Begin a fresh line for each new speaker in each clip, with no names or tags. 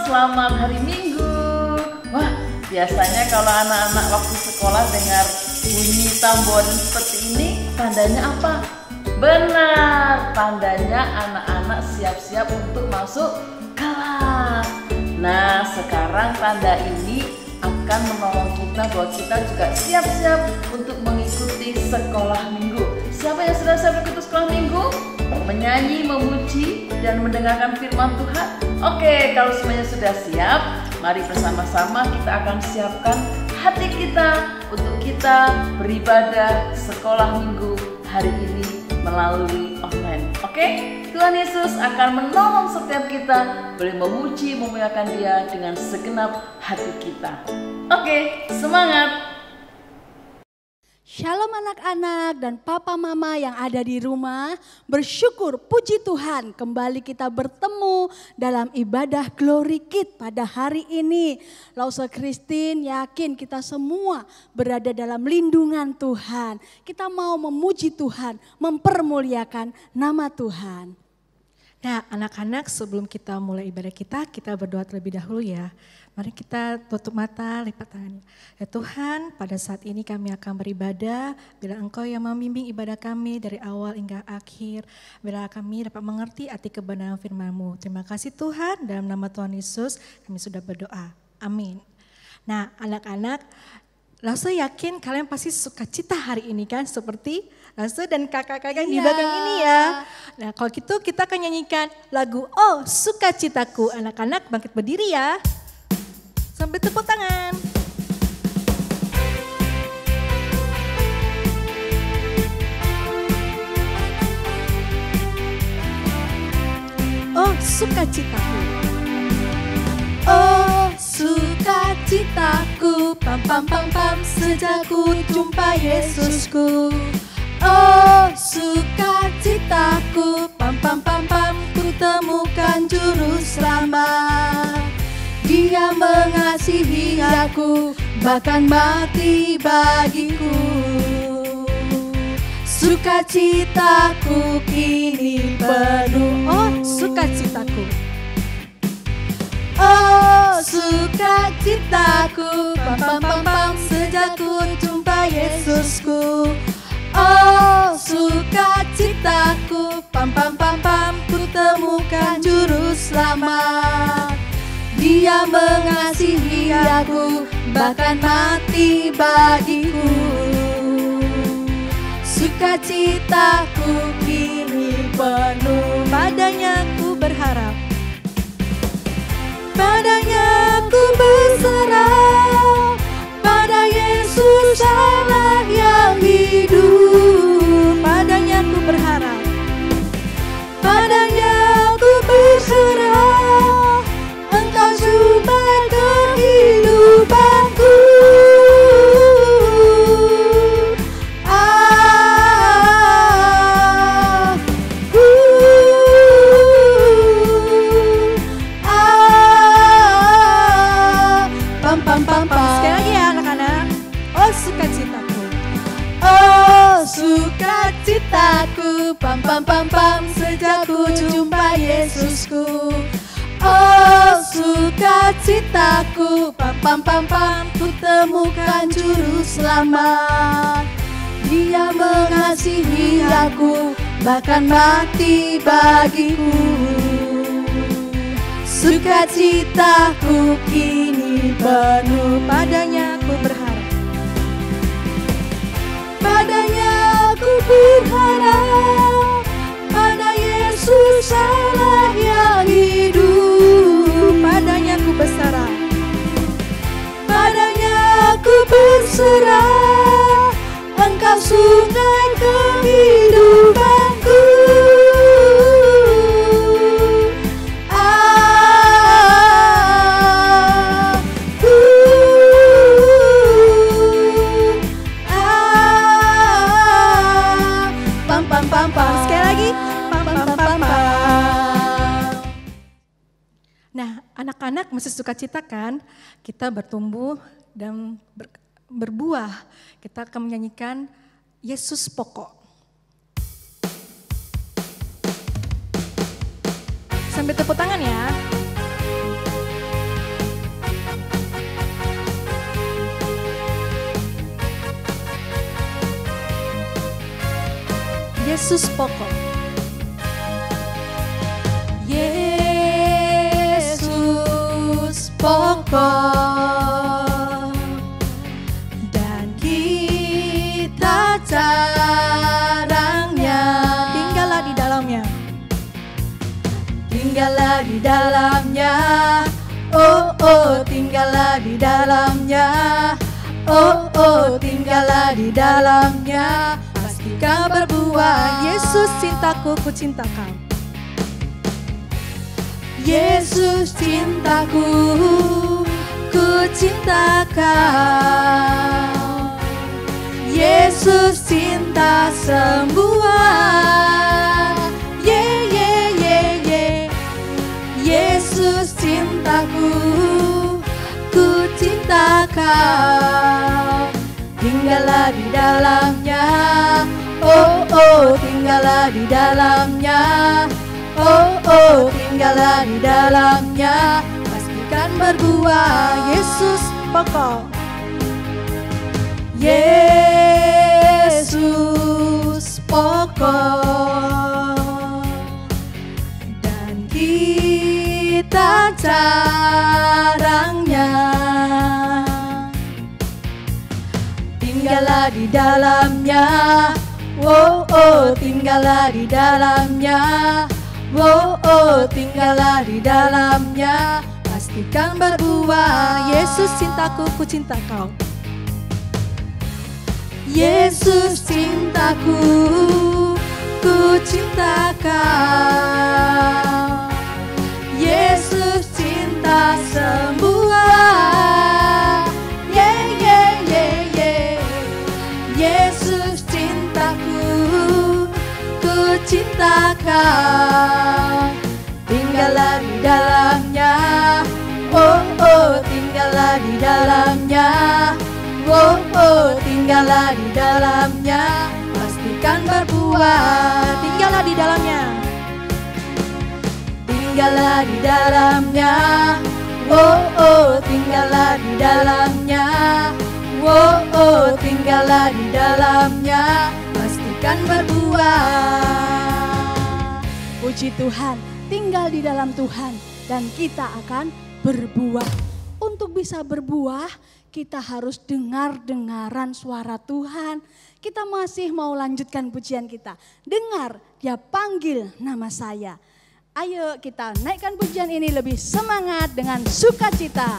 Selamat hari Minggu. Wah, biasanya kalau anak-anak waktu sekolah dengar bunyi tambon seperti ini, tandanya apa? Benar, tandanya anak-anak siap-siap untuk masuk kelas. Nah, sekarang tanda ini akan menolong kita bahwa kita juga siap-siap untuk mengikuti sekolah minggu. Siapa yang sudah siap mengikuti sekolah minggu? Menyanyi, memuji, dan mendengarkan firman Tuhan. Oke, kalau semuanya sudah siap, mari bersama-sama kita akan siapkan hati kita untuk kita beribadah sekolah minggu hari ini melalui online. Oke, Tuhan Yesus akan menolong setiap kita boleh memuji, memuliakan Dia dengan segenap hati kita. Oke, semangat!
Shalom anak-anak dan papa mama yang ada di rumah, bersyukur puji Tuhan kembali kita bertemu dalam ibadah Glory Kid pada hari ini. Lause Christine yakin kita semua berada dalam lindungan Tuhan. Kita mau memuji Tuhan, mempermuliakan nama Tuhan.
Nah anak-anak sebelum kita mulai ibadah kita berdoa terlebih dahulu ya. Mari kita tutup mata, lipat tangan. Ya Tuhan, pada saat ini kami akan beribadah, bila Engkau yang membimbing ibadah kami dari awal hingga akhir, bila kami dapat mengerti arti kebenaran firman-Mu. Terima kasih Tuhan, dalam nama Tuhan Yesus kami sudah berdoa. Amin. Nah anak-anak, Lause yakin kalian pasti suka cita hari ini kan, seperti Lause dan kakak-kakak di belakang ini ya. Nah kalau gitu kita akan nyanyikan lagu Oh Sukacitaku. Anak-anak bangkit berdiri ya. Sambil tepuk tangan. Oh sukacitaku. Oh sukacitaku, pam pam pam pam, sejak ku jumpa Yesusku. Oh sukacitaku, pam pam pam pam, ku temukan juru selamat. Dia mengasihi aku, bahkan mati bagiku. Sukacitaku kini penuh. Oh sukacitaku. Oh sukacitaku, pam pam pam pam, sejak ku jumpa Yesusku. Oh sukacitaku, pam pam pam pam, ku temukan juru selamat. Dia mengasihi aku, bahkan mati bagiku. Sukacitaku kini penuh, padanya ku berharap. Padanya ku berserah, pada Yesus Allah yang hidup. Padanya ku berharap, padanya ku berserah, Engkau sumber kehidupanku. Sekali lagi ya anak-anak. Oh sukacitaku. Oh sukacitaku, pam pam pam pam, sejak ku jumpa Yesusku. Oh sukacitaku, pam pam pam pam, ku temukan juru selamat. Dia mengasihi aku, bahkan mati bagiku. Sukacitaku kini penuh, padanya ku berharap. Padanya ku berharap, pada Yesus
berserah, Engkau sungai kehidupanku. Pam pam pam pam. Sekali lagi. Pam pam pam pam.
Nah, anak-anak masih suka cita kan? Kita bertumbuh dan berbuah. Kita akan menyanyikan Yesus Pokok. Sambil tepuk tangan ya. Yesus Pokok.
Yesus pokok dan kita carangnya,
Tinggallah di dalamnya.
tinggallah di dalamnya, oh oh tinggallah di dalamnya, oh oh tinggallah di dalamnya, pasti kau berbuah.
Yesus cintaku, ku cinta kau.
Yesus cintaku, ku cinta kau. Yesus cinta semua. Ye ye ye ye. Yesus cintaku, ku cinta kau. Tinggallah di dalamnya, oh oh tinggallah di dalamnya. Oh oh tinggallah di dalamnya, pastikan berbuah. Yesus pokok. Yesus pokok dan kita carangnya, tinggallah di dalamnya, oh oh tinggallah di dalamnya. Oh oh tinggallah di dalamnya, pastikan berbuah.
Yesus cintaku, ku cinta kau.
Yesus cintaku, ku cinta kau. Yesus cinta semua. Ye ye ye ye. Yesus cintaku, ku cinta kau. Tinggallah di dalamnya, oh oh tinggallah di dalamnya. Oh oh tinggallah di dalamnya, pastikan berbuah.
Tinggallah di dalamnya.
Tinggallah di dalamnya, oh oh tinggallah di dalamnya. Oh oh tinggallah di dalamnya, pastikan berbuah. Puji Tuhan, tinggal di dalam Tuhan dan kita akan berbuah. Untuk bisa berbuah, kita harus dengar-dengaran suara Tuhan. Kita masih mau lanjutkan pujian kita. Dengar, Dia panggil nama saya. Ayo kita naikkan pujian ini lebih semangat dengan sukacita.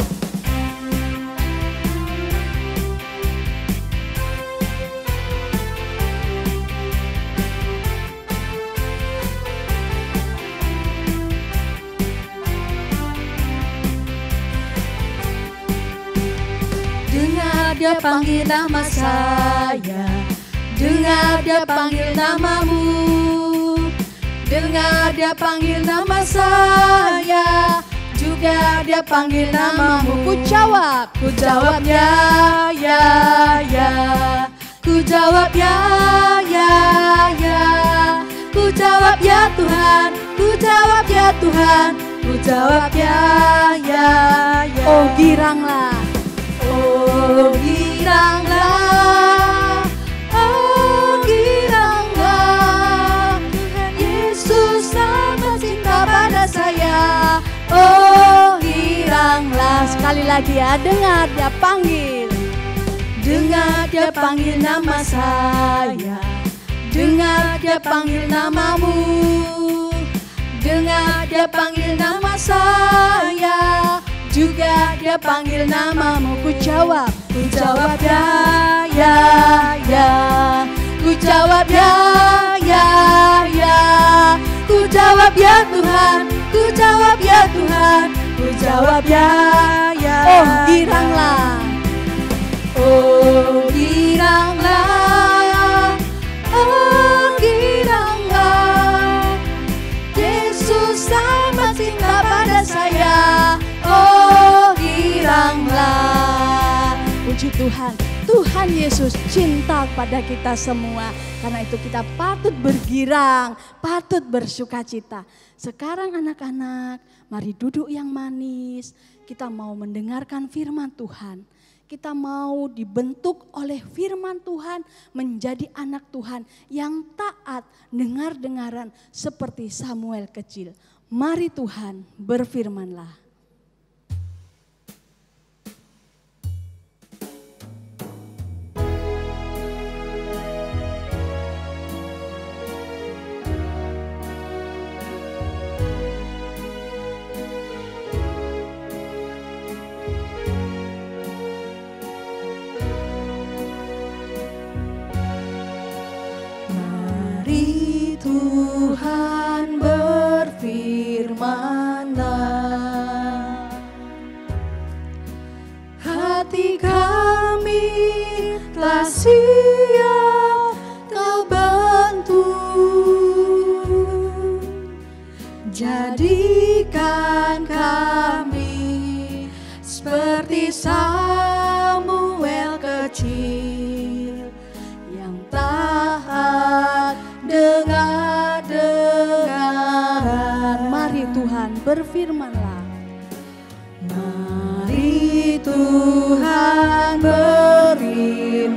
Dengar Dia panggil nama saya, dengar Dia panggil namamu, dengar Dia panggil nama saya, juga Dia panggil namamu. Ku jawab ya, ya, ya. Ku jawab ya, ya, ya. Ku jawab ya Tuhan, ku jawab ya Tuhan, ku jawab ya, ya, ya. Oh giranglah. Oh giranglah, oh giranglah, Yesus amat cinta pada saya. Oh giranglah, sekali lagi ya, dengar Dia panggil, dengar Dia panggil nama saya, dengar Dia panggil namamu, dengar Dia panggil nama saya, juga Dia panggil namamu. Ku Ku jawab ya, ya, ya. Ku jawab ya, ya, ya. Ku jawab ya Tuhan, ku jawab ya Tuhan, ku jawab ya, ya. Oh giranglah, oh giranglah, oh giranglah. Yesus amat cinta pada saya, oh giranglah. Puji Tuhan, Tuhan Yesus cinta pada kita semua. Karena itu kita patut bergirang, patut bersuka cita. Sekarang anak-anak, mari duduk yang manis. Kita mau mendengarkan firman Tuhan. Kita mau dibentuk oleh firman Tuhan menjadi anak Tuhan yang taat, dengar-dengaran seperti Samuel kecil. Mari Tuhan berfirmanlah. Tuhan berfirman-Lah, hati kami telah siap Kau bentuk, jadikan kami seperti Samuel kecil yang taat dengar-dengaran. Mari Tuhan berfirman-Lah. Mari Tuhan berfirman-Lah,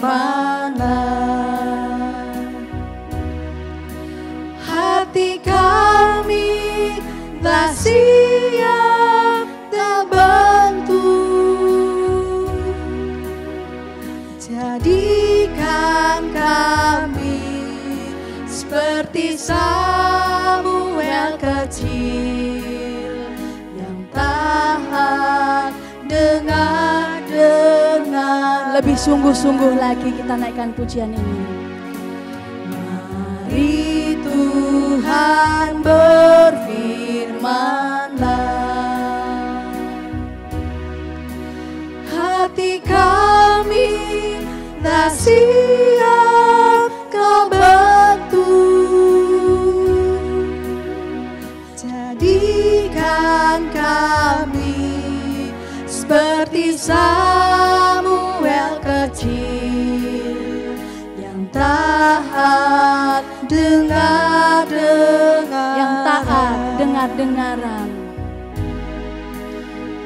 hati kami telah siap terbentuk, jadikan kami seperti Samuel kecil yang taat dengar-dengar. Lebih sungguh-sungguh lagi kita naikkan pujian ini. Mari Tuhan berfirman-Lah, hati kami telah siap Kau bentuk, jadikan kami seperti Samuel kecil yang taat dengar-dengaran. Yang taat dengar-dengaran.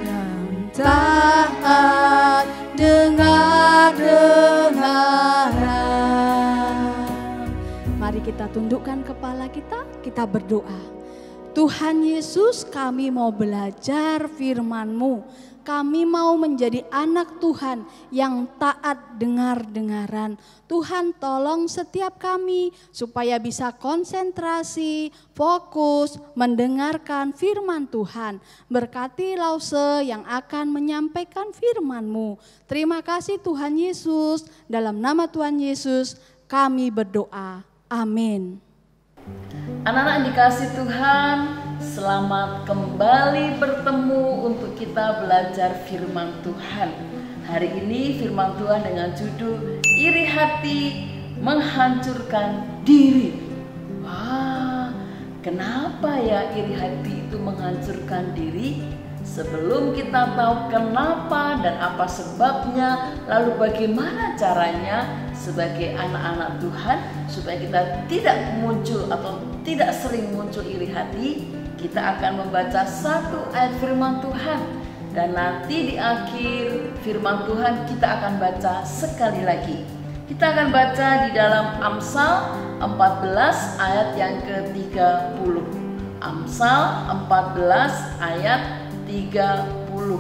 Yang taat dengar-dengaran. Mari kita tundukkan kepala kita berdoa. Tuhan Yesus, kami mau belajar firman-Mu. Kami mau menjadi anak Tuhan yang taat dengar-dengaran. Tuhan tolong setiap kami supaya bisa konsentrasi, fokus, mendengarkan firman Tuhan. Berkati Lause yang akan menyampaikan firman-Mu. Terima kasih Tuhan Yesus, dalam nama Tuhan Yesus kami berdoa. Amin.
Anak-anak yang dikasih Tuhan, selamat kembali bertemu untuk kita belajar firman Tuhan. Hari ini firman Tuhan dengan judul iri hati menghancurkan diri. Wah, kenapa ya iri hati itu menghancurkan diri? Sebelum kita tahu kenapa dan apa sebabnya, lalu bagaimana caranya sebagai anak-anak Tuhan supaya kita tidak muncul atau tidak sering muncul iri hati, kita akan membaca satu ayat firman Tuhan. Dan nanti di akhir firman Tuhan kita akan baca sekali lagi. Kita akan baca di dalam Amsal 14 ayat yang ke-30. Amsal 14 ayat 30.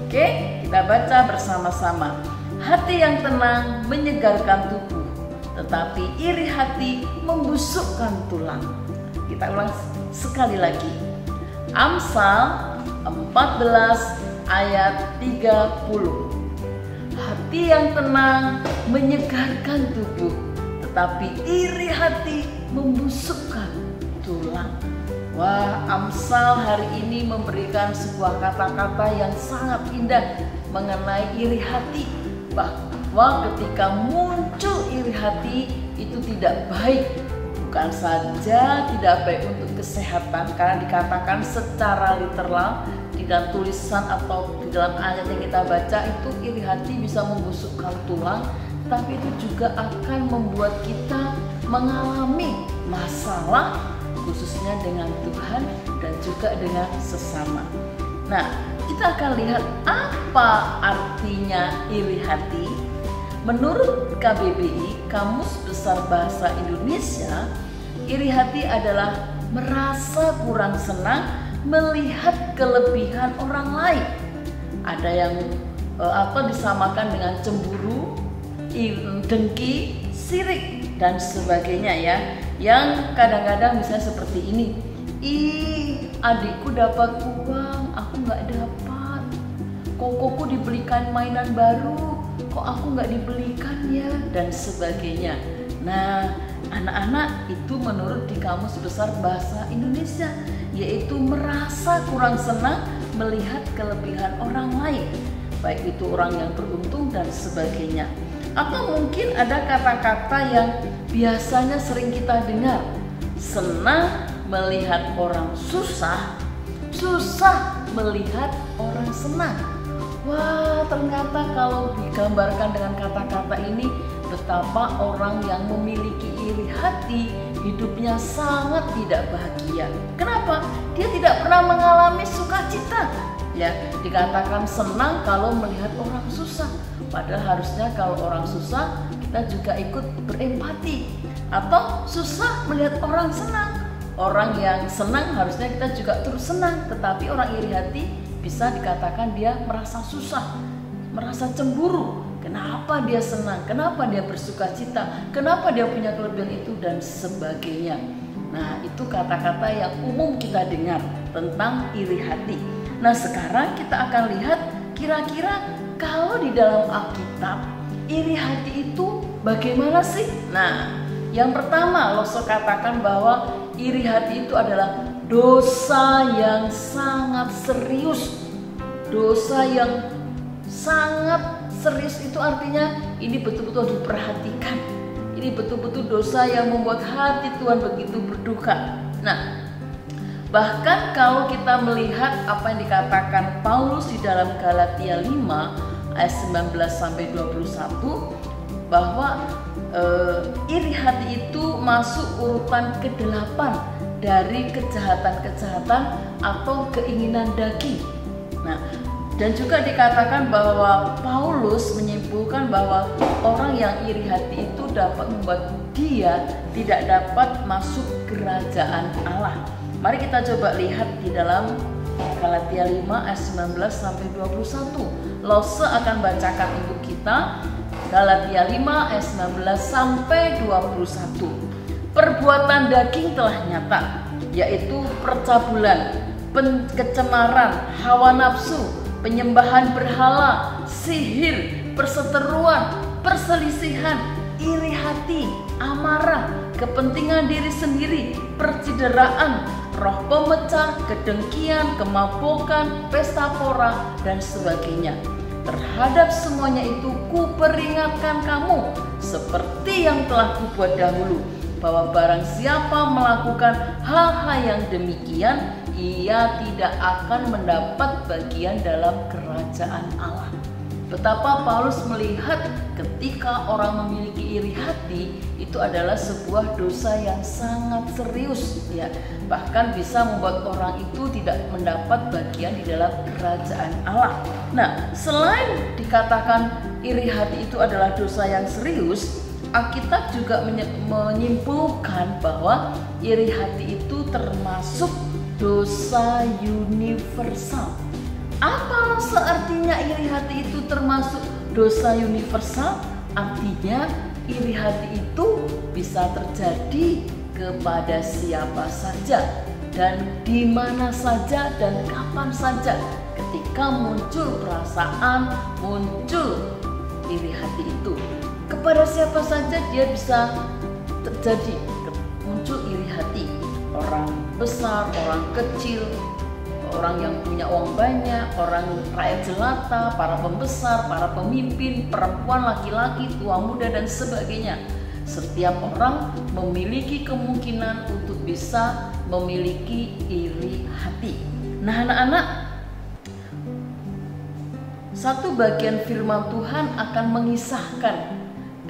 Oke, kita baca bersama-sama. Hati yang tenang menyegarkan tubuh, tetapi iri hati membusukkan tulang. Kita ulang sekali lagi. Amsal 14 ayat 30. hati yang tenang menyegarkan tubuh, tetapi iri hati membusukkan tulang. Wah, Amsal hari ini memberikan sebuah kata-kata yang sangat indah mengenai iri hati, bahwa ketika muncul iri hati itu tidak baik. Bukan saja tidak baik untuk kesehatan, karena dikatakan secara literal di dalam tulisan atau di dalam ayat yang kita baca itu iri hati bisa membusukkan tulang, tapi itu juga akan membuat kita mengalami masalah khususnya dengan Tuhan dan juga dengan sesama. Nah, kita akan lihat apa artinya iri hati. Menurut KBBI, Kamus Besar Bahasa Indonesia, iri hati adalah merasa kurang senang melihat kelebihan orang lain. Ada yang disamakan dengan cemburu, dengki, sirik, dan sebagainya ya. Yang kadang-kadang misalnya seperti ini, ih adikku dapat uang, aku nggak dapat. Kokoku dibelikan mainan baru, kok aku nggak dibelikan ya, dan sebagainya. Nah, anak-anak, itu menurut di Kamus Besar Bahasa Indonesia, yaitu merasa kurang senang melihat kelebihan orang lain, baik itu orang yang beruntung dan sebagainya. Atau mungkin ada kata-kata yang biasanya sering kita dengar, senang melihat orang susah, susah melihat orang senang. Wah, ternyata kalau digambarkan dengan kata-kata ini, betapa orang yang memiliki iri hati hidupnya sangat tidak bahagia. Kenapa? Dia tidak pernah mengalami sukacita. Ya, dikatakan senang kalau melihat orang susah. Padahal harusnya kalau orang susah kita juga ikut berempati. Atau susah melihat orang senang. Orang yang senang harusnya kita juga terus senang. Tetapi orang iri hati bisa dikatakan dia merasa susah, merasa cemburu. Kenapa dia senang? Kenapa dia bersukacita? Kenapa dia punya kelebihan itu dan sebagainya. Nah, itu kata-kata yang umum kita dengar tentang iri hati. Nah, sekarang kita akan lihat kira-kira kalau di dalam Alkitab iri hati itu bagaimana sih? Nah, yang pertama Loso katakan bahwa iri hati itu adalah dosa yang sangat serius. Dosa yang sangat serius itu artinya ini betul-betul diperhatikan. Ini betul-betul dosa yang membuat hati Tuhan begitu berduka. Nah, bahkan kalau kita melihat apa yang dikatakan Paulus di dalam Galatia 5 ayat 19 sampai 21, bahwa iri hati itu masuk urutan ke-8 dari kejahatan-kejahatan atau keinginan daging. Nah, dan juga dikatakan bahwa Paulus menyimpulkan bahwa orang yang iri hati itu dapat membuat dia tidak dapat masuk kerajaan Allah. Mari kita coba lihat di dalam Galatia 5 ayat 19 sampai 21. Lose akan bacakan untuk kita Galatia 5 ayat 19 sampai 21. Perbuatan daging telah nyata, yaitu percabulan, kecemaran, hawa nafsu, penyembahan berhala, sihir, perseteruan, perselisihan, iri hati, amarah, kepentingan diri sendiri, percideraan, roh pemecah, kedengkian, kemabukan, pesta pora, dan sebagainya. Terhadap semuanya itu kuperingatkan kamu, seperti yang telah kubuat dahulu, bahwa barang siapa melakukan hal-hal yang demikian, ia tidak akan mendapat bagian dalam kerajaan Allah. Betapa Paulus melihat ketika orang memiliki iri hati itu adalah sebuah dosa yang sangat serius, ya. Bahkan bisa membuat orang itu tidak mendapat bagian di dalam kerajaan Allah. Nah, selain dikatakan iri hati itu adalah dosa yang serius, Alkitab juga menyimpulkan bahwa iri hati itu termasuk dosa universal. Apa artinya iri hati itu termasuk dosa universal? Artinya iri hati itu bisa terjadi kepada siapa saja dan di mana saja dan kapan saja. Ketika muncul perasaan, muncul iri hati itu. Kepada siapa saja dia bisa terjadi muncul iri hati. Orang besar, orang kecil, orang yang punya uang banyak, orang rakyat jelata, para pembesar, para pemimpin, perempuan, laki-laki, tua muda dan sebagainya. Setiap orang memiliki kemungkinan untuk bisa memiliki iri hati. Nah anak-anak, satu bagian firman Tuhan akan mengisahkan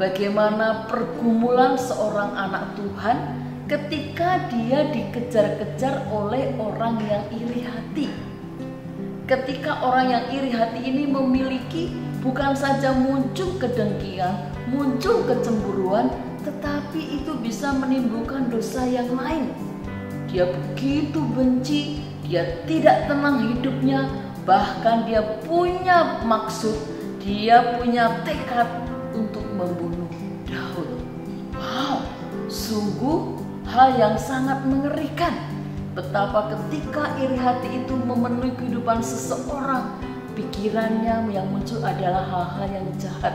bagaimana pergumulan seorang anak Tuhan ketika dia dikejar-kejar oleh orang yang iri hati. Ketika orang yang iri hati ini memiliki bukan saja muncul kedengkian, muncul kecemburuan, tetapi itu bisa menimbulkan dosa yang lain. Dia begitu benci, dia tidak tenang hidupnya, bahkan dia punya maksud, dia punya tekad untuk membunuh Daud. Wow, sungguh hal yang sangat mengerikan. Betapa ketika iri hati itu memenuhi kehidupan seseorang, pikirannya yang muncul adalah hal-hal yang jahat.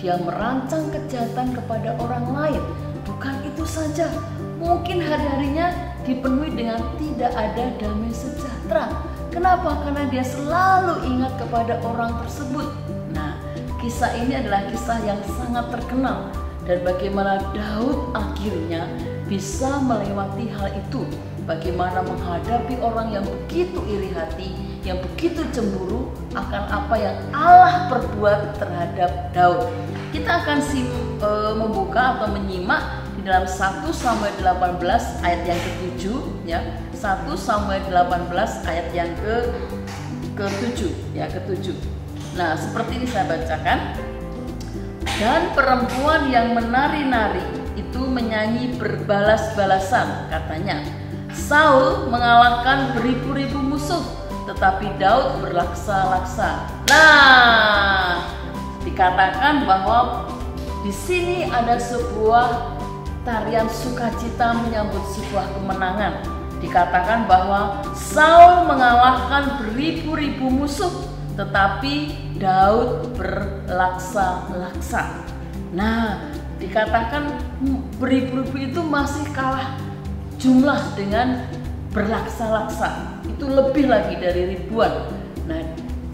Dia merancang kejahatan kepada orang lain. Bukan itu saja, mungkin hari-harinya dipenuhi dengan tidak ada damai sejahtera. Kenapa? Karena dia selalu ingat kepada orang tersebut. Nah, kisah ini adalah kisah yang sangat terkenal. Dan bagaimana Daud akhirnya bisa melewati hal itu. Bagaimana menghadapi orang yang begitu iri hati, yang begitu cemburu akan apa yang Allah perbuat terhadap Daud. Kita akan membuka atau menyimak di dalam 1 Samuel 18 ayat yang ke-7 ya. 1 Samuel 18 ayat yang ke-7 ya, ke-7. Nah, seperti ini saya bacakan. Dan perempuan yang menari-nari itu menyanyi berbalas-balasan, katanya, Saul mengalahkan beribu-ribu musuh, tetapi Daud berlaksa-laksa. Nah, dikatakan bahwa di sini ada sebuah tarian sukacita menyambut sebuah kemenangan. Dikatakan bahwa Saul mengalahkan beribu-ribu musuh, tetapi Daud berlaksa-laksa. Nah, dikatakan beribu-ribu itu masih kalah jumlah dengan berlaksa-laksa. Itu lebih lagi dari ribuan. Nah,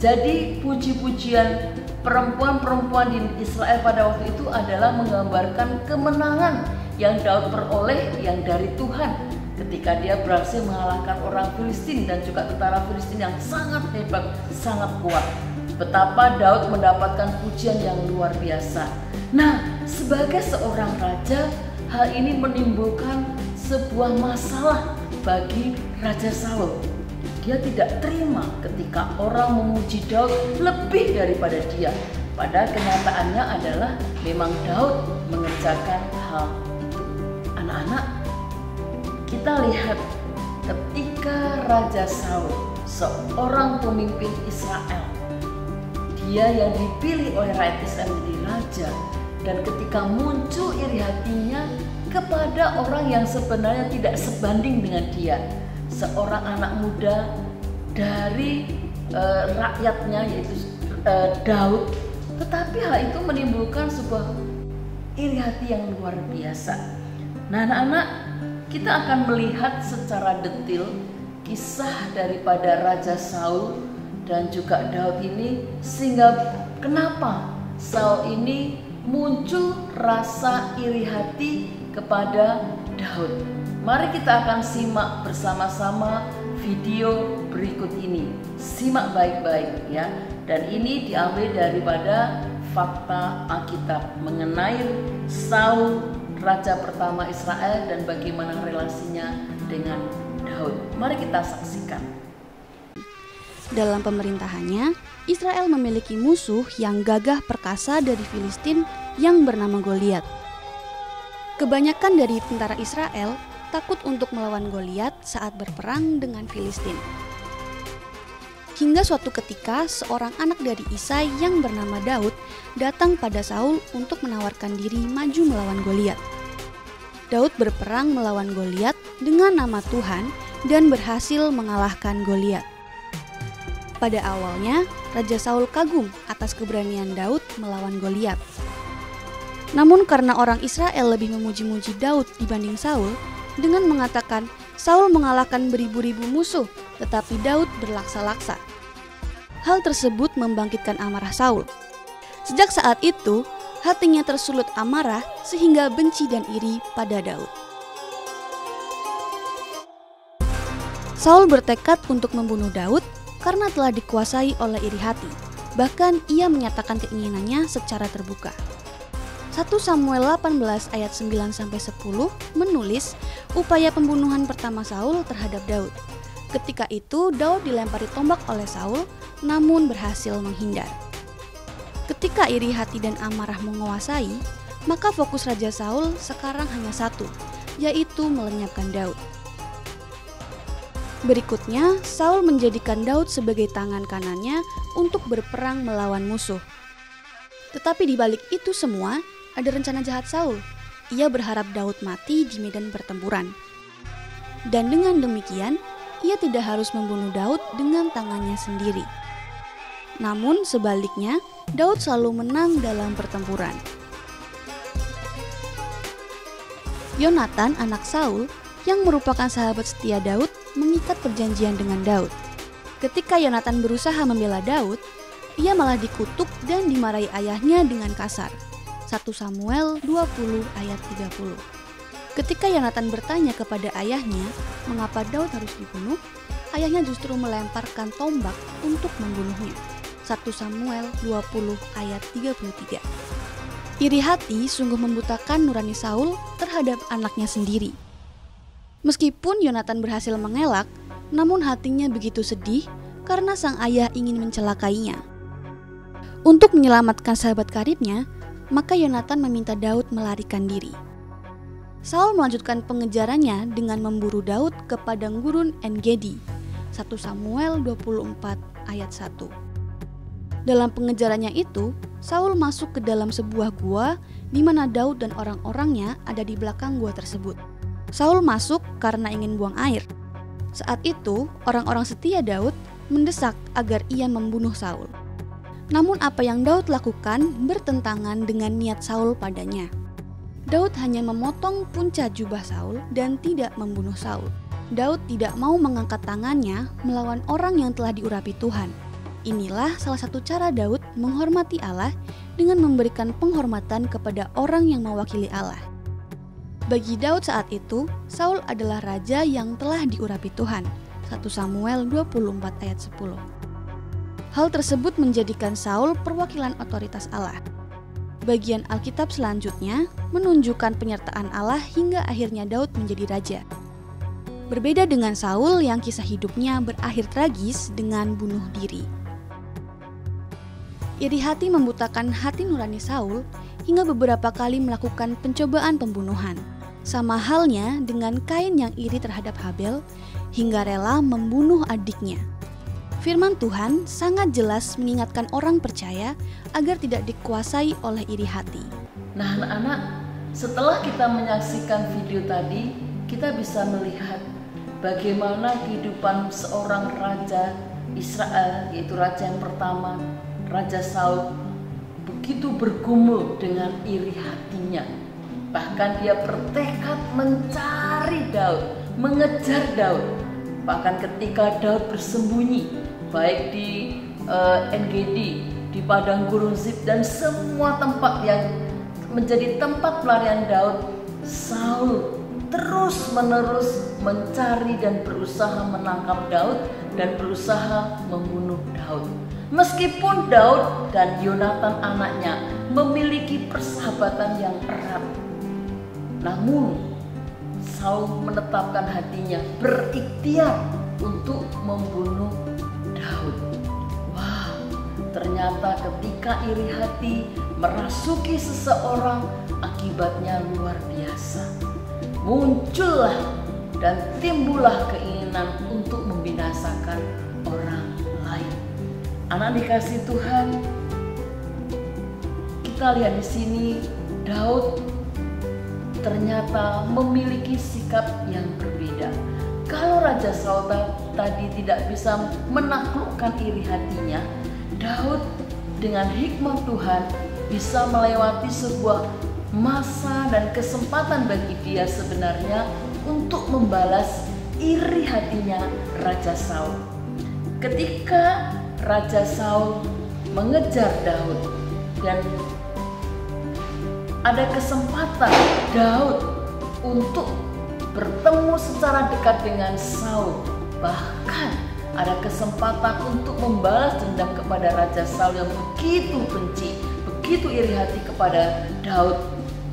jadi puji-pujian perempuan-perempuan di Israel pada waktu itu adalah menggambarkan kemenangan yang Daud peroleh yang dari Tuhan ketika dia berhasil mengalahkan orang Filistin dan juga tentara Filistin yang sangat hebat, sangat kuat. Betapa Daud mendapatkan pujian yang luar biasa. Nah, sebagai seorang raja, hal ini menimbulkan sebuah masalah bagi Raja Saul. Dia tidak terima ketika orang memuji Daud lebih daripada dia. Padahal kenyataannya adalah memang Daud mengerjakan hal itu. Anak-anak, kita lihat ketika Raja Saul, seorang pemimpin Israel, dia yang dipilih oleh rakyat Israel menjadi raja, dan ketika muncul iri hatinya kepada orang yang sebenarnya tidak sebanding dengan dia, seorang anak muda dari rakyatnya yaitu Daud, tetapi hal itu menimbulkan sebuah iri hati yang luar biasa. Nah anak-anak, kita akan melihat secara detail kisah daripada Raja Saul dan juga Daud ini, sehingga kenapa Saul ini muncul rasa iri hati kepada Daud. Mari kita akan simak bersama-sama video berikut ini. Simak baik-baik ya. Dan ini diambil daripada fakta Alkitab mengenai Saul, raja pertama Israel, dan bagaimana relasinya dengan Daud. Mari kita saksikan.
Dalam pemerintahannya, Israel memiliki musuh yang gagah perkasa dari Filistin yang bernama Goliat. Kebanyakan dari tentara Israel takut untuk melawan Goliat saat berperang dengan Filistin. Hingga suatu ketika seorang anak dari Isai yang bernama Daud datang pada Saul untuk menawarkan diri maju melawan Goliat. Daud berperang melawan Goliat dengan nama Tuhan dan berhasil mengalahkan Goliat. Pada awalnya, Raja Saul kagum atas keberanian Daud melawan Goliat. Namun karena orang Israel lebih memuji-muji Daud dibanding Saul, dengan mengatakan Saul mengalahkan beribu-ribu musuh, tetapi Daud berlaksa-laksa. Hal tersebut membangkitkan amarah Saul. Sejak saat itu, hatinya tersulut amarah sehingga benci dan iri pada Daud. Saul bertekad untuk membunuh Daud karena telah dikuasai oleh iri hati. Bahkan ia menyatakan keinginannya secara terbuka. 1 Samuel 18 ayat 9-10 menulis upaya pembunuhan pertama Saul terhadap Daud. Ketika itu Daud dilempari tombak oleh Saul, namun berhasil menghindar. Ketika iri hati dan amarah menguasai, maka fokus Raja Saul sekarang hanya satu, yaitu melenyapkan Daud. Berikutnya, Saul menjadikan Daud sebagai tangan kanannya untuk berperang melawan musuh. Tetapi di balik itu semua, ada rencana jahat Saul. Ia berharap Daud mati di medan pertempuran. Dan dengan demikian, ia tidak harus membunuh Daud dengan tangannya sendiri. Namun sebaliknya, Daud selalu menang dalam pertempuran. Yonatan, anak Saul, yang merupakan sahabat setia Daud, mengikat perjanjian dengan Daud. Ketika Yonatan berusaha membela Daud, ia malah dikutuk dan dimarahi ayahnya dengan kasar. 1 Samuel 20 ayat 30. Ketika Yonatan bertanya kepada ayahnya mengapa Daud harus dibunuh, ayahnya justru melemparkan tombak untuk membunuhnya. 1 Samuel 20 ayat 33. Iri hati sungguh membutakan nurani Saul terhadap anaknya sendiri. Meskipun Yonatan berhasil mengelak, namun hatinya begitu sedih karena sang ayah ingin mencelakainya. Untuk menyelamatkan sahabat karibnya, maka Yonatan meminta Daud melarikan diri. Saul melanjutkan pengejarannya dengan memburu Daud ke padang gurun En-Gedi. 1 Samuel 24 ayat 1. Dalam pengejarannya itu, Saul masuk ke dalam sebuah gua di mana Daud dan orang-orangnya ada di belakang gua tersebut. Saul masuk karena ingin buang air. Saat itu, orang-orang setia Daud mendesak agar ia membunuh Saul. Namun apa yang Daud lakukan bertentangan dengan niat Saul padanya. Daud hanya memotong punca jubah Saul dan tidak membunuh Saul. Daud tidak mau mengangkat tangannya melawan orang yang telah diurapi Tuhan. Inilah salah satu cara Daud menghormati Allah dengan memberikan penghormatan kepada orang yang mewakili Allah. Bagi Daud saat itu, Saul adalah raja yang telah diurapi Tuhan. 1 Samuel 24 ayat 10. Hal tersebut menjadikan Saul perwakilan otoritas Allah. Bagian Alkitab selanjutnya menunjukkan penyertaan Allah hingga akhirnya Daud menjadi raja. Berbeda dengan Saul yang kisah hidupnya berakhir tragis dengan bunuh diri. Iri hati membutakan hati nurani Saul hingga beberapa kali melakukan pencobaan pembunuhan. Sama halnya dengan Kain yang iri terhadap Habel hingga rela membunuh adiknya. Firman Tuhan sangat jelas mengingatkan orang percaya agar tidak dikuasai oleh iri hati.
Nah anak-anak, setelah kita menyaksikan video tadi, kita bisa melihat bagaimana kehidupan seorang raja Israel, yaitu raja yang pertama, Raja Saul, begitu bergumul dengan iri hatinya. Bahkan dia bertekad mencari Daud, mengejar Daud. Bahkan ketika Daud bersembunyi, baik di En-Gedi, di padang gurun Zif, dan semua tempat yang menjadi tempat pelarian Daud, Saul terus-menerus mencari dan berusaha menangkap Daud dan berusaha membunuh Daud. Meskipun Daud dan Yonatan anaknya memiliki persahabatan yang erat, namun Saul menetapkan hatinya berikhtiar untuk membunuh Daud. Wah, ternyata ketika iri hati merasuki seseorang, akibatnya luar biasa. Muncullah dan timbullah keinginan untuk membinasakan orang lain. Anak dikasih Tuhan, kita lihat di sini Daud ternyata memiliki sikap yang berbeda. Kalau Raja Saul tadi tidak bisa menaklukkan iri hatinya, Daud dengan hikmat Tuhan bisa melewati sebuah masa dan kesempatan bagi dia sebenarnya untuk membalas iri hatinya Raja Saul. Ketika Raja Saul mengejar Daud dan ada kesempatan Daud untuk bertemu secara dekat dengan Saul, bahkan ada kesempatan untuk membalas dendam kepada Raja Saul yang begitu benci, begitu iri hati kepada Daud.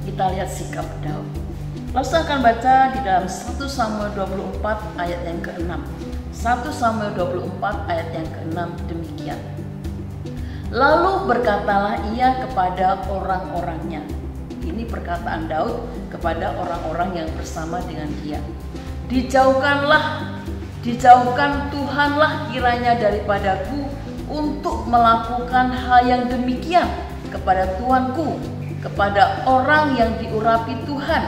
Kita lihat sikap Daud. Lalu saya akan baca di dalam 1 Samuel 24 ayat yang ke-6. 1 Samuel 24 ayat yang ke-6 demikian. Lalu berkatalah ia kepada orang-orangnya. Ini perkataan Daud kepada orang-orang yang bersama dengan dia. Dijauhkan Tuhanlah kiranya daripadaku untuk melakukan hal yang demikian kepada tuanku, kepada orang yang diurapi Tuhan,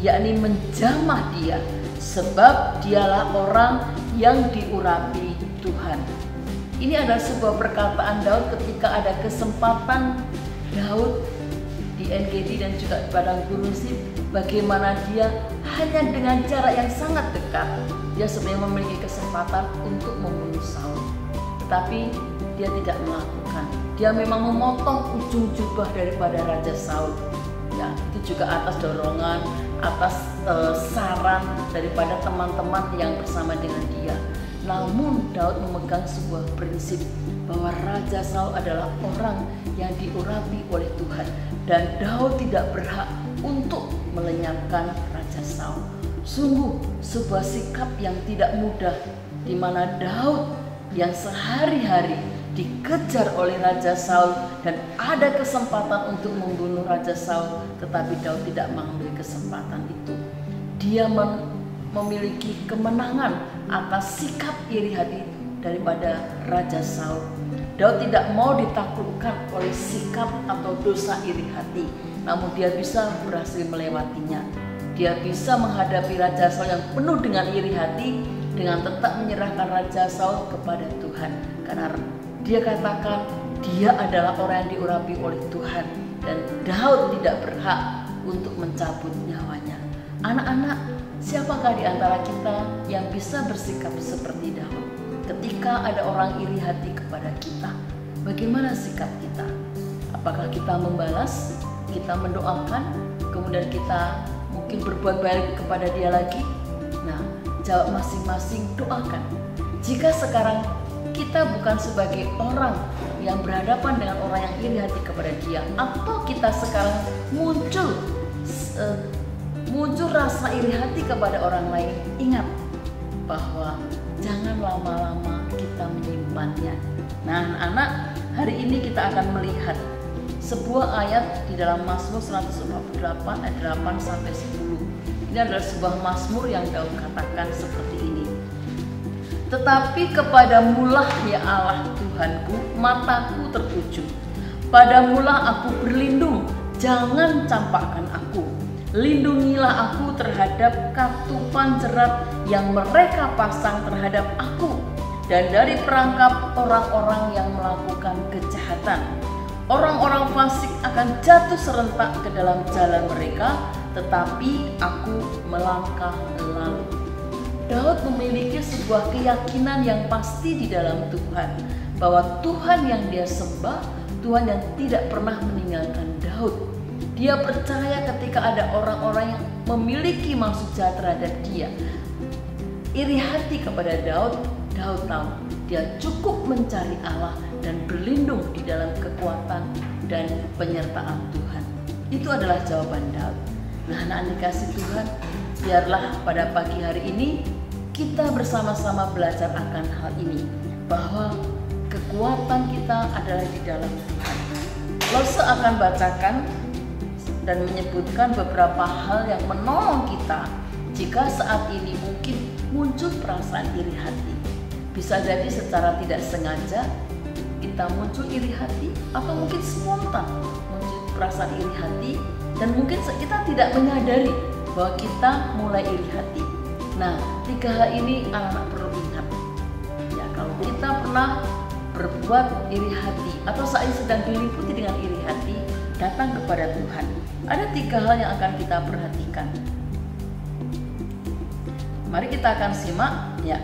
yakni menjamah dia, sebab dialah orang yang diurapi Tuhan. Ini adalah sebuah perkataan Daud ketika ada kesempatan Daud di NGD dan juga di Padang Gurun Sib, bagaimana dia hanya dengan jarak yang sangat dekat, dia sebenarnya memiliki kesempatan untuk membunuh Saul. Tetapi dia tidak melakukan. Dia memang memotong ujung jubah daripada Raja Saul. Ya, itu juga atas dorongan, atas saran daripada teman-teman yang bersama dengan dia. Namun Daud memegang sebuah prinsip bahwa Raja Saul adalah orang yang diurapi oleh Tuhan, dan Daud tidak berhak untuk melenyapkan Raja Saul. Sungguh sebuah sikap yang tidak mudah, di mana Daud yang sehari-hari dikejar oleh Raja Saul dan ada kesempatan untuk membunuh Raja Saul, tetapi Daud tidak mengambil kesempatan itu. Dia memiliki kemenangan atas sikap iri hati daripada Raja Saul. Daud tidak mau ditaklukkan oleh sikap atau dosa iri hati, namun dia bisa berhasil melewatinya. Dia bisa menghadapi Raja Saul yang penuh dengan iri hati dengan tetap menyerahkan Raja Saul kepada Tuhan, karena dia katakan dia adalah orang yang diurapi oleh Tuhan dan Daud tidak berhak untuk mencabut nyawanya. Anak-anak, siapakah di antara kita yang bisa bersikap seperti Daud? Ketika ada orang iri hati kepada kita, bagaimana sikap kita? Apakah kita membalas, kita mendoakan, kemudian kita mungkin berbuat baik kepada dia lagi? Nah, jawab masing-masing, doakan. Jika sekarang kita bukan sebagai orang yang berhadapan dengan orang yang iri hati kepada dia, atau kita sekarang muncul rasa iri hati kepada orang lain, ingat bahwa jangan lama-lama kita menyimpannya. Nah, anak-anak, hari ini kita akan melihat sebuah ayat di dalam Mazmur 148 ayat 8 sampai 10. Ini adalah sebuah mazmur yang Daud katakan seperti ini. Tetapi kepadamulah ya Allah Tuhanku, mataku tertuju. Padamulah aku berlindung, jangan campakkan aku. Lindungilah aku terhadap katupan jerat yang mereka pasang terhadap aku, dan dari perangkap orang-orang yang melakukan kejahatan. Orang-orang fasik akan jatuh serentak ke dalam jalan mereka, tetapi aku melangkah lalu. Daud memiliki sebuah keyakinan yang pasti di dalam Tuhan, bahwa Tuhan yang dia sembah, Tuhan yang tidak pernah meninggalkan Daud. Dia percaya ketika ada orang-orang yang memiliki maksud jahat terhadap dia, iri hati kepada Daud, Daud tahu dia cukup mencari Allah dan berlindung di dalam kekuatan dan penyertaan Tuhan. Itu adalah jawaban Daud. Nah, anak-anak dikasih Tuhan, biarlah pada pagi hari ini kita bersama-sama belajar akan hal ini, bahwa kekuatan kita adalah di dalam Tuhan. Lose akan bacakan dan menyebutkan beberapa hal yang menolong kita jika saat ini mungkin muncul perasaan iri hati. Bisa jadi secara tidak sengaja kita muncul iri hati, atau mungkin spontan muncul perasaan iri hati, dan mungkin kita tidak menyadari bahwa kita mulai iri hati. Nah, 3 hal ini anak-anak perlu ingat. Ya, kalau kita pernah berbuat iri hati atau saat ini sedang diliputi dengan iri hati, datang kepada Tuhan. Ada 3 hal yang akan kita perhatikan. Mari kita akan simak ya.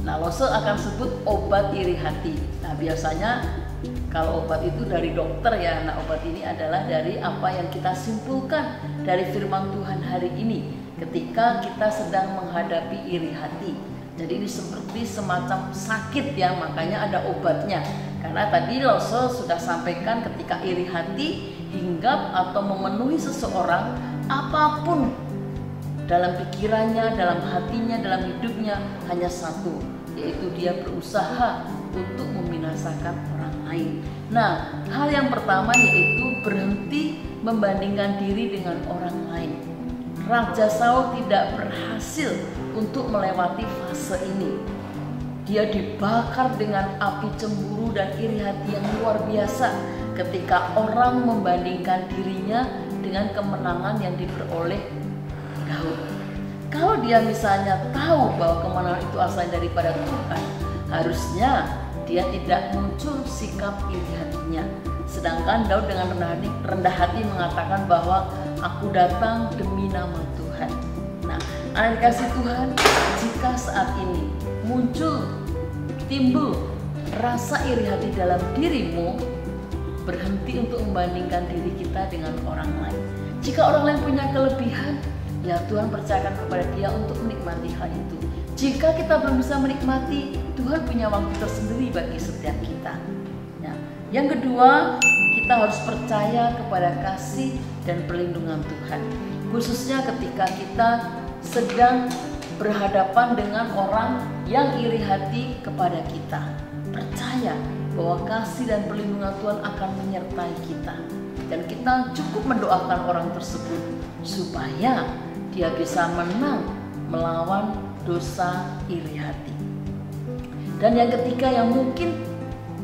Nah, Lose akan sebut obat iri hati. Nah, biasanya kalau obat itu dari dokter ya. Nah, obat ini adalah dari apa yang kita simpulkan dari firman Tuhan hari ini ketika kita sedang menghadapi iri hati. Jadi ini seperti semacam sakit ya, makanya ada obatnya. Karena tadi Lose sudah sampaikan ketika iri hati hinggap atau memenuhi seseorang, apapun dalam pikirannya, dalam hatinya, dalam hidupnya hanya satu, yaitu dia berusaha untuk membinasakan orang lain. Nah, hal yang pertama yaitu berhenti membandingkan diri dengan orang lain. Raja Saul tidak berhasil untuk melewati fase ini. Dia dibakar dengan api cemburu dan iri hati yang luar biasa ketika orang membandingkan dirinya dengan kemenangan yang diperoleh Daud. Kalau dia misalnya tahu bahwa kemenangan itu asalnya daripada Tuhan, harusnya dia tidak muncul sikap iri hatinya. Sedangkan Daud dengan rendah hati mengatakan bahwa aku datang demi nama Tuhan. Nah, anak kasih Tuhan, jika saat ini timbul rasa iri hati dalam dirimu, berhenti untuk membandingkan diri kita dengan orang lain. Jika orang lain punya kelebihan, ya Tuhan percayakan kepada dia untuk menikmati hal itu. Jika kita belum bisa menikmati, Tuhan punya waktu tersendiri bagi setiap kita. Ya. Yang kedua, kita harus percaya kepada kasih dan perlindungan Tuhan. Khususnya ketika kita sedang berhadapan dengan orang yang iri hati kepada kita. Percaya bahwa kasih dan perlindungan Tuhan akan menyertai kita. Dan kita cukup mendoakan orang tersebut supaya dia bisa menang melawan dosa iri hati. Dan yang ketiga yang mungkin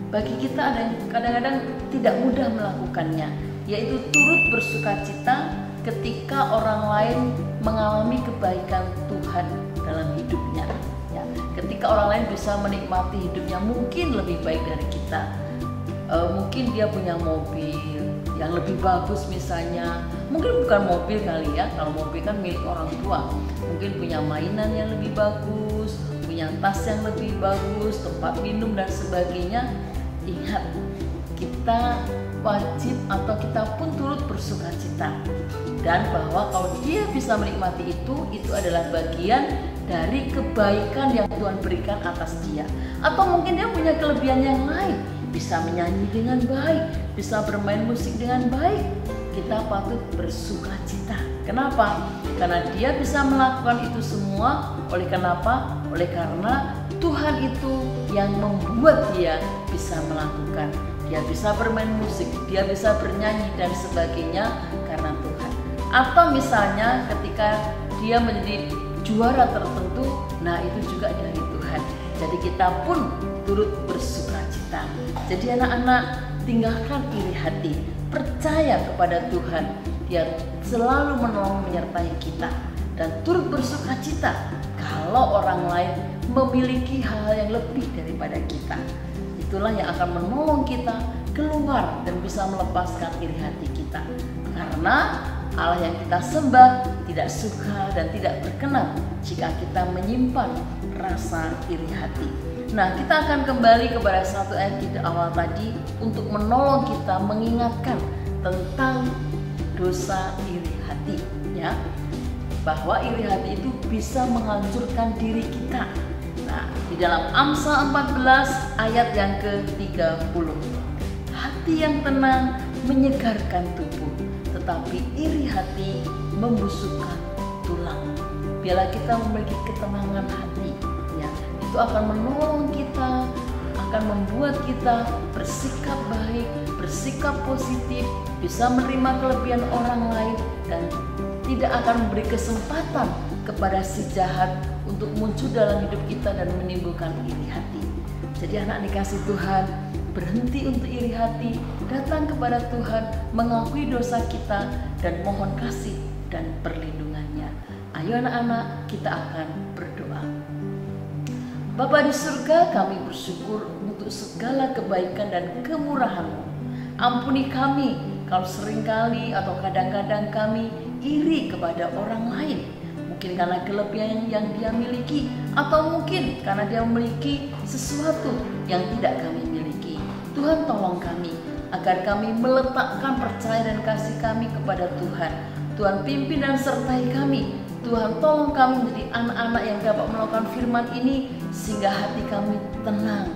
bagi kita ada yang kadang-kadang tidak mudah melakukannya, yaitu turut bersukacita ketika orang lain mengalami kebaikan Tuhan dalam hidupnya. Ya, ketika orang lain bisa menikmati hidupnya mungkin lebih baik dari kita. Mungkin dia punya mobil yang lebih bagus misalnya, mungkin bukan mobil kali ya, kalau mobil kan milik orang tua, mungkin punya mainan yang lebih bagus, punya tas yang lebih bagus, tempat minum dan sebagainya. Ingat, kita wajib atau kita pun turut bersukacita, dan bahwa kalau dia bisa menikmati itu adalah bagian dari kebaikan yang Tuhan berikan atas dia. Atau mungkin dia punya kelebihan yang lain, bisa menyanyi dengan baik, bisa bermain musik dengan baik, kita patut bersukacita. Kenapa? Karena dia bisa melakukan itu semua. Oleh kenapa? Oleh karena Tuhan itu yang membuat dia bisa melakukan. Dia bisa bermain musik, dia bisa bernyanyi dan sebagainya karena Tuhan. Atau misalnya ketika dia menjadi juara tertentu, nah itu juga dari Tuhan. Jadi kita pun turut bersukacita. Jadi anak-anak, tinggalkan iri hati, percaya kepada Tuhan. Dia selalu menolong menyertai kita, dan turut bersukacita kalau orang lain memiliki hal-hal yang lebih daripada kita. Itulah yang akan menolong kita keluar dan bisa melepaskan iri hati kita. Karena Allah yang kita sembah tidak suka dan tidak berkenan jika kita menyimpan rasa iri hati. Nah, kita akan kembali kepada satu ayat di awal tadi untuk menolong kita mengingatkan tentang dosa iri hati, ya. Bahwa iri hati itu bisa menghancurkan diri kita. Nah, di dalam Amsal 14 ayat yang ke-30. Hati yang tenang menyegarkan tubuh, tetapi iri hati membusukkan tulang. Biarlah kita memiliki ketenangan hati, ya. Itu akan menolong kita, akan membuat kita bersikap baik, bersikap positif, bisa menerima kelebihan orang lain, dan tidak akan memberi kesempatan kepada si jahat untuk muncul dalam hidup kita dan menimbulkan iri hati. Jadi anak dikasih Tuhan, berhenti untuk iri hati, datang kepada Tuhan, mengakui dosa kita, dan mohon kasih dan perlindungannya. Ayo anak-anak, kita akan berdoa. Bapa di surga, kami bersyukur untuk segala kebaikan dan kemurahan-Mu. Ampuni kami kalau seringkali atau kadang-kadang kami iri kepada orang lain. Mungkin karena kelebihan yang dia miliki, atau mungkin karena dia memiliki sesuatu yang tidak kami miliki. Tuhan, tolong kami agar kami meletakkan percaya dan kasih kami kepada Tuhan. Tuhan, pimpin dan sertai kami. Tuhan, tolong kami menjadi anak-anak yang dapat melakukan firman ini sehingga hati kami tenang,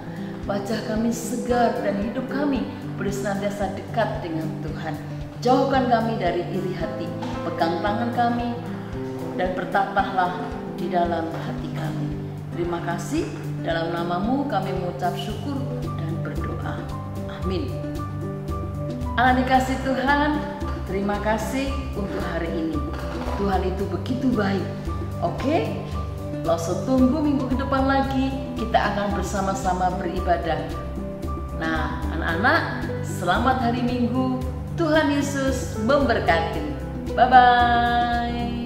wajah kami segar, dan hidup kami boleh senantiasa dekat dengan Tuhan. Jauhkan kami dari iri hati, pegang tangan kami, dan bertatahlah di dalam hati kami. Terima kasih, dalam nama-Mu kami mengucap syukur dan berdoa. Amin. Anak dikasih Tuhan, terima kasih untuk hari ini. Tuhan itu begitu baik. Oke? Langsung tunggu minggu ke depan lagi, kita akan bersama-sama beribadah. Nah, anak-anak, selamat hari Minggu. Tuhan Yesus memberkati. Bye-bye.